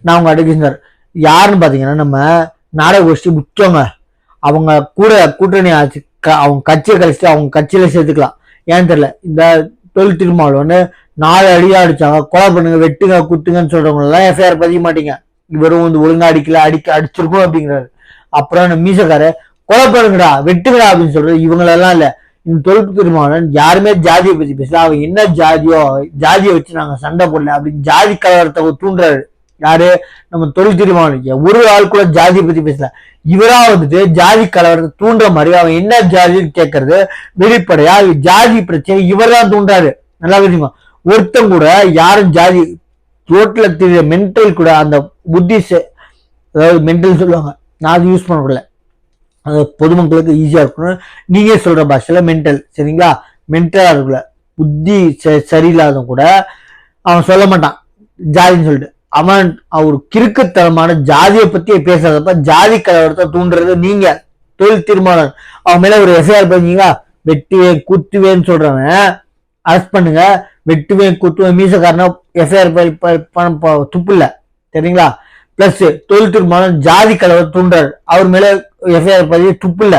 நான் உங்க அட்வொகேட் யாருன்னு பாத்தீங்கன்னா நம்ம நாடக கோஷ்டி முக்கியங்க. அவங்க கூட கூட்டணி ஆச்சு, அவங்க கட்சியை கழிச்சுட்டு அவங்க கட்சியில சேர்த்துக்கலாம். ஏன்னு தெரியல, இந்த தொழில் திருமாவளவன் 4 அடியா அடிச்சாங்க, கொலை பண்ணுங்க வெட்டுங்க குத்துங்கன்னு சொல்றவங்க எல்லாம் எஃப்ஐஆர் பதிக்க மாட்டீங்க. இவரும் வந்து ஒழுங்கா அடிச்சிருக்கோம் அப்படிங்கிறாரு. அப்புறம் மீசக்கார கொலை பண்ணுங்கடா வெட்டுங்கடா அப்படின்னு சொல்றது இவங்களெல்லாம் இல்ல. இந்த தொழில் திருமாவளவன் யாருமே ஜாதியை பத்தி பேசல. அவன் என்ன ஜாதியை வச்சு நாங்க சண்டை போடல அப்படின்னு ஜாதி கலவரத்தை தூண்டுறாரு. யாரு? நம்ம தொழில் திருமாவளவன். ஒரு ஆள் கூட ஜாதியை பத்தி பேசல. இவரா வந்துட்டு ஜாதி கலவரத்தை தூண்டுற மாதிரி அவன் என்ன ஜாதின்னு கேட்கறது வெளிப்படையா ஜாதி பிரச்சனை இவர் தான் தூண்டாரு. நல்லா தெரியுமா? ஒருத்தன் கூட யாரும் ஜாதி ரோட்ல தெரிய மென்டல் கூட அந்த புத்தி, அதாவது மென்டல் சொல்லுவாங்க, நான் அது யூஸ் பண்ணக்கூடாது, அது பொதுமக்களுக்கு ஈஸியா இருக்கணும். நீங்க சொல்ற பாஷையில மென்டல், சரிங்களா? மென்டலா இருக்குல்ல, புத்தி சரியில்லாத கூட அவன் சொல்ல மாட்டான் ஜாதின்னு சொல்லிட்டு. அவன் ஒரு கிறுக்குத்தனமான ஜாதியை பத்தி பேசுறதப்ப ஜாதி கலவரத்தை தூண்டுறது நீங்க தொழில் திருமாவளவன். அவன் மேல ஒரு எஃப்ஐஆர் பண்ணீங்களா, வெட்டுவேன் குத்துவேன்னு சொல்றவன் அரெஸ்ட் பண்ணுங்க. வெட்டுவேன் குத்துவேன் மீசக்காரனா எஃப்ஐஆர் துப்பு இல்ல, சரிங்களா? பிளஸ் தொழில் திருமாவளவன் ஜாதி கலவரத்தை தூண்டுறாரு, அவர் மேல எஃப்ஐஆர் பதிவு துப்பு இல்ல,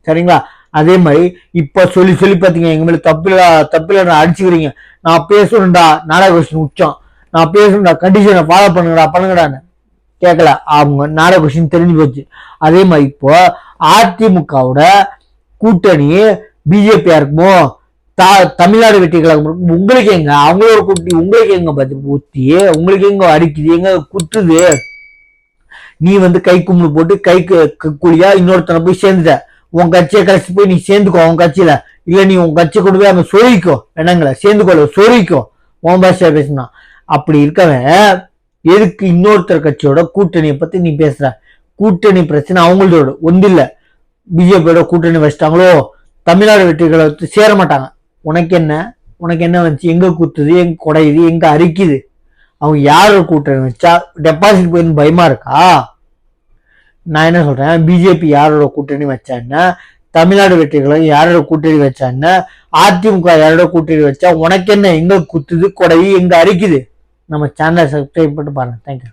சரிங்களா? அதே மாதிரி இப்ப சொல்லி பாத்தீங்க எங்க மேல தப்பில்ல அடிச்சுக்கிறீங்க. நான் பேசணும்டா, நாடக உச்சம், நான் பேசணும்டா, கண்டிஷனை ஃபாலோ பண்ணுங்கடான்னு கேட்கல. அவங்க நாடக கொஸ்டின் தெரிஞ்சு போச்சு. அதே மாதிரி இப்போ அதிமுகவோட கூட்டணி பிஜேபியா இருக்குமோ, தமிழ்நாடு வெற்றி கழகம் உங்களுக்கு எங்க, அவங்களோட கூட்டணி உங்களுக்கு எங்க ஊத்தி, உங்களுக்கு எங்க அடிக்குது, எங்க குத்துது? நீ வந்து கை கும்பு போட்டு கூலியா இன்னொருத்தனை போய் சேர்ந்துட்ட. உன் கட்சியை கழிச்சு போய் நீ சேர்ந்துக்கோ உன் கட்சியில, இல்ல நீ உன் கட்சியை கொண்டு போய் அங்க சொருகிக்கோ, என்னங்களை சேர்ந்துக்கோ சொருகிக்கோ, உன் பாஷையா பேசினா. அப்படி இருக்கவன் எதுக்கு இன்னொருத்தர் கட்சியோட கூட்டணியை பத்தி நீ பேசுற? கூட்டணி பிரச்சனை அவங்களோட ஒன்று இல்ல, பிஜேபியோட கூட்டணி வச்சிட்டாங்களோ தமிழ்நாடு வெற்றிகளை சேர மாட்டாங்க. உனக்கு என்ன வந்துச்சு? எங்க குத்துது, எங்க குடையுது, எங்க அரிக்குது? அவங்க யாரோட கூட்டணி வச்சா டெபாசிட் போயிருந்து பயமா இருக்கா? நான் என்ன சொல்றேன், பிஜேபி யாரோட கூட்டணி வச்சான்னா, தமிழ்நாடு வெற்றிகளை யாரோட கூட்டணி வச்சான்னா, அதிமுக யாரோட கூட்டணி வச்சா உனக்கு என்ன? எங்க குத்துது குடையுது, எங்க அரிக்குது? நம்ம சேனலை சப்ஸ்கிரைப் பண்ணிட்டு பாருங்க. தேங்க்யூ.